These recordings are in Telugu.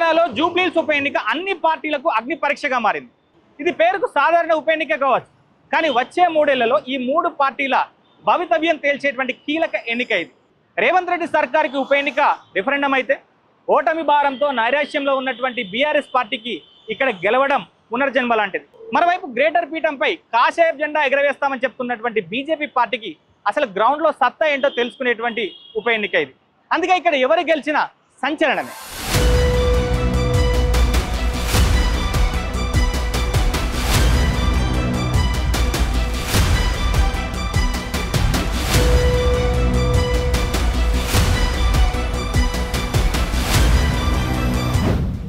తెలంగాణలో జూబ్లీహిల్స్ ఉప ఎన్నిక అన్ని పార్టీలకు అగ్ని పరీక్షగా మారింది. ఇది పేరుకు సాధారణ ఉప ఎన్నిక కావచ్చు, కానీ వచ్చే 3 ఏళ్లలో ఈ 3 పార్టీల భవితవ్యం తేల్చేటువంటి కీలక ఎన్నిక ఇది. రేవంత్ రెడ్డి సర్కార్కి ఉప ఎన్నిక రిఫరెండం అయితే ఓటమి భారంతో నైరాశ్యంలో ఉన్నటువంటి బీఆర్ఎస్ పార్టీకి ఇక్కడ గెలవడం పునర్జన్మ లాంటిది. మరోవైపు గ్రేటర్ పీఠంపై కాషాయ జెండా ఎగరవేస్తామని చెప్తున్నటువంటి బీజేపీ పార్టీకి అసలు గ్రౌండ్లో సత్తా ఏంటో తెలుసుకునేటువంటి ఉప ఎన్నిక ఇది. అందుకే ఇక్కడ ఎవరు గెలిచినా సంచలనమే.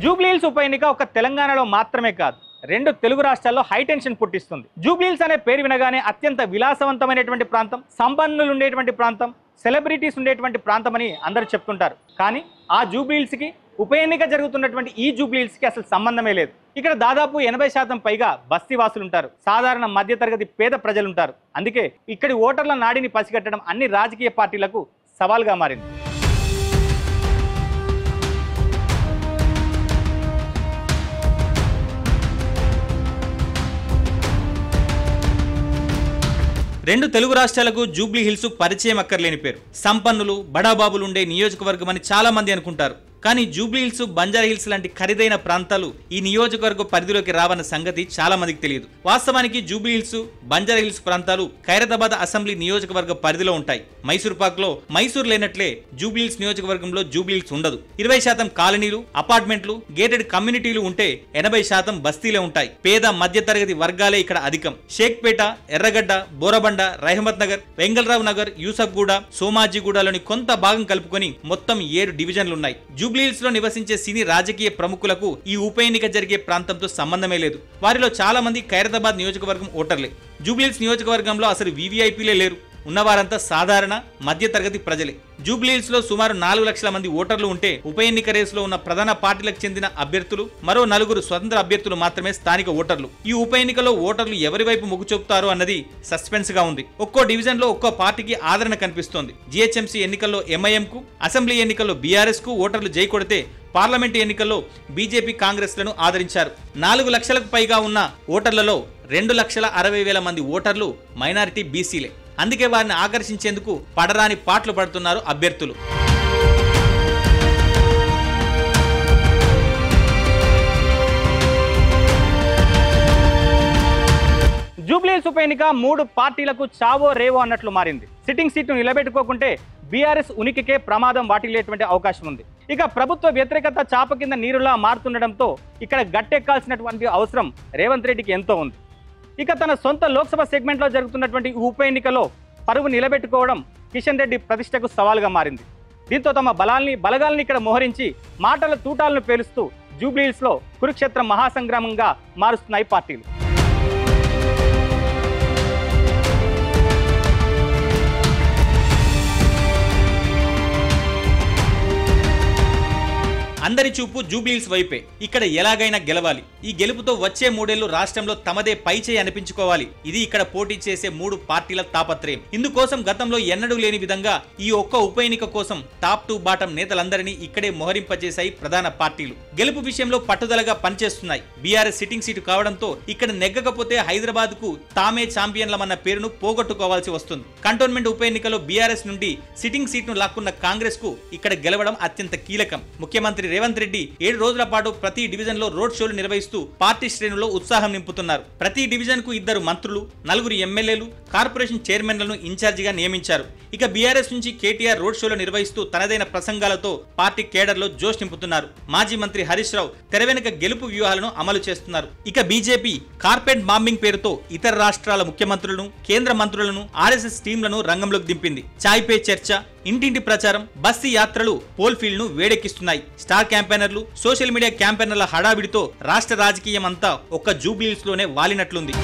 జూబ్లీహిల్స్ ఉప ఎన్నిక ఒక తెలంగాణలో మాత్రమే కాదు, 2 తెలుగు రాష్ట్రాల్లో హైటెన్షన్ పుట్టిస్తుంది. జూబ్లీహిల్స్ అనే పేరు వినగానే అత్యంత విలాసవంతమైనటువంటి ప్రాంతం, సంపన్నులు ఉండేటువంటి ప్రాంతం, సెలబ్రిటీస్ ఉండేటువంటి ప్రాంతం అని అందరూ చెప్తుంటారు. కానీ ఆ జూబ్లీహిల్స్కి ఉప ఎన్నిక జరుగుతున్నటువంటి ఈ జూబ్లీహిల్స్కి అసలు సంబంధమే లేదు. ఇక్కడ దాదాపు 80% పైగా బస్తీవాసులు ఉంటారు, సాధారణ మధ్యతరగతి పేద ప్రజలు ఉంటారు. అందుకే ఇక్కడి ఓటర్ల నాడిని పసిగట్టడం అన్ని రాజకీయ పార్టీలకు సవాల్గా మారింది. రెండు తెలుగు రాష్ట్రాలకు జూబ్లీహిల్స్ పరిచయం అక్కర్లేని పేరు. సంపన్నులు, బడాబాబులు ఉండే నియోజకవర్గం అని చాలా మంది అనుకుంటారు. కానీ జూబ్లీహిల్స్, బంజారాహిల్స్ లాంటి ఖరీదైన ప్రాంతాలు ఈ నియోజకవర్గ పరిధిలోకి రావన్న సంగతి చాలా మందికి తెలియదు. వాస్తవానికి జూబ్లీహిల్స్, బంజారాహిల్స్ ప్రాంతాలు ఖైరతాబాద్ అసెంబ్లీ నియోజకవర్గ పరిధిలో ఉంటాయి. మైసూర్ పాక్ లో మైసూర్ లేనట్లే జూబ్లీహిల్స్ నియోజకవర్గంలో జూబ్లీహిల్స్ ఉండదు. 20% కాలనీలు, అపార్ట్మెంట్లు, గేటెడ్ కమ్యూనిటీలు ఉంటే 80% బస్తీలే ఉంటాయి. పేద మధ్యతరగతి వర్గాలే ఇక్కడ అధికం. షేక్పేట, ఎర్రగడ్డ, బోరబండ, రహమత్ నగర్, వెంగళరావు నగర్, యూసఫ్గూడ, సోమాజిగూడలోని కొంత భాగం కలుపుకొని మొత్తం 7 డివిజన్లున్నాయి. జూబ్లీహిల్స్ లో నివసించే సినీ రాజకీయ ప్రముఖులకు ఈ ఉప ఎన్నిక జరిగే ప్రాంతంతో సంబంధమే లేదు. వారిలో చాలా మంది ఖైరతాబాద్ నియోజకవర్గం ఓటర్లే. జూబ్లీహిల్స్ నియోజకవర్గంలో అసలు వీవీఐపీలే లేరు. ఉన్నవారంతా సాధారణ మధ్యతరగతి ప్రజలే. జూబ్లీహిల్స్ లో సుమారు 4 లక్షల మంది ఓటర్లు ఉంటే ఉప ఎన్నిక రేసులో ఉన్న ప్రధాన పార్టీలకు చెందిన అభ్యర్థులు, మరో 4 స్వతంత్ర అభ్యర్థులు మాత్రమే స్థానిక ఓటర్లు. ఈ ఉప ఎన్నికలో ఓటర్లు ఎవరి వైపు మొగ్గు చూపుతారో అన్నది సస్పెన్స్ గా ఉంది. ఒక్కో డివిజన్ లో ఒక్కో పార్టీకి ఆదరణ కనిపిస్తోంది. జీహెచ్ఎంసీ ఎన్నికల్లో ఎంఐఎం కు, అసెంబ్లీ ఎన్నికల్లో బీఆర్ఎస్ కు ఓటర్లు జై కొడితే పార్లమెంటు ఎన్నికల్లో బీజేపీ, కాంగ్రెస్ లను ఆదరించారు. 4 లక్షలకు పైగా ఉన్న ఓటర్లలో 2,60,000 మంది ఓటర్లు మైనారిటీ బీసీలే. అందుకే వారిని ఆకర్షించేందుకు పడరాని పాటలు పడుతున్నారు అభ్యర్థులు. జూబ్లీహిల్స్ ఉప ఎన్నిక 3 పార్టీలకు చావో రేవో అన్నట్లు మారింది. సిట్టింగ్ సీట్ను నిలబెట్టుకోకుంటే బీఆర్ఎస్ ఉనికికే ప్రమాదం వాటిల్లేటువంటి అవకాశం ఉంది. ఇక ప్రభుత్వ వ్యతిరేకత చాప కింద నీరులా మారుతుండటంతో ఇక్కడ గట్టెక్కాల్సినటువంటి అవసరం రేవంత్ రెడ్డికి ఎంతో ఉంది. ఇక తన సొంత లోక్సభ సెగ్మెంట్లో జరుగుతున్నటువంటి ఉప ఎన్నికలో పరువు నిలబెట్టుకోవడం కిషన్ రెడ్డి ప్రతిష్టకు సవాల్గా మారింది. దీంతో తమ బలగాల్ని ఇక్కడ మోహరించి మాటల తూటాలను పేలుస్తూ జూబ్లీహిల్స్లో కురుక్షేత్ర మహాసంగ్రామంగా మారుస్తున్నాయి పార్టీలు. అందరి చూపు జూబ్లీహిల్స్ వైపే. ఇక్కడ ఎలాగైనా గెలవాలి. ఈ గెలుపుతో వచ్చే 3 ఏళ్లు రాష్ట్రంలో తమదే పైచేయి అనిపించుకోవాలి. ఇది ఇక్కడ పోటీ చేసే 3 పార్టీల తాపత్రయం. ఇందుకోసం గతంలో ఎన్నడూ లేని విధంగా ఈ ఒక్క ఉప ఎన్నిక కోసం టాప్ టు బాటం నేతలందరినీ ఇక్కడే మోహరింపజేశాయి ప్రధాన పార్టీలు. గెలుపు విషయంలో పట్టుదలగా పనిచేస్తున్నాయి. బీఆర్ఎస్ సిట్టింగ్ సీటు కావడంతో ఇక్కడ నెగ్గకపోతే హైదరాబాద్ కు తామే ఛాంపియన్లమన్న పేరును పోగొట్టుకోవాల్సి వస్తుంది. కంటోన్మెంట్ ఉప ఎన్నికలో బీఆర్ఎస్ నుండి సిట్టింగ్ సీట్ను లాక్కున్న కాంగ్రెస్ కు ఇక్కడ గెలవడం అత్యంత కీలకం. ముఖ్యమంత్రి రేవంత్ రెడ్డి 7 రోజుల పాటు ప్రతి డివిజన్ లో రోడ్ షోలు నిర్వహిస్తూ పార్టీ శ్రేణుల్లో ఉత్సాహం నింపుతున్నారు. ప్రతి డివిజన్ కు 2 మంత్రులు, 4 ఎమ్మెల్యేలు, కార్పొరేషన్ చైర్మన్లను ఇన్ఛార్జిగా నియమించారు. ఇక బీఆర్ఎస్ నుంచి కేటీఆర్ రోడ్ షోలు నిర్వహిస్తూ తనదైన ప్రసంగాలతో పార్టీ కేడర్ లో జోష్ నింపుతున్నారు. మాజీ మంత్రి హరీష్ రావు తెర వెనుక గెలుపు వ్యూహాలను అమలు చేస్తున్నారు. ఇక బీజేపీ కార్పెట్ బాంబింగ్ పేరుతో ఇతర రాష్ట్రాల ముఖ్యమంత్రులను, కేంద్ర మంత్రులను, ఆర్ఎస్ఎస్ టీంలను రంగంలోకి దింపింది. చాయ్ పే చర్చ, ఇంటింటి ప్రచారం, బస్తీ యాత్రలు పోల్ ఫీల్డ్ ను వేడెక్కిస్తున్నాయి. స్టార్ క్యాంపెయినర్లు, సోషల్ మీడియా క్యాంపెయినర్ల హడావిడితో రాష్ట్ర రాజకీయం అంతా ఒక్క జూబ్లీహిల్స్ లోనే వాలినట్లుంది.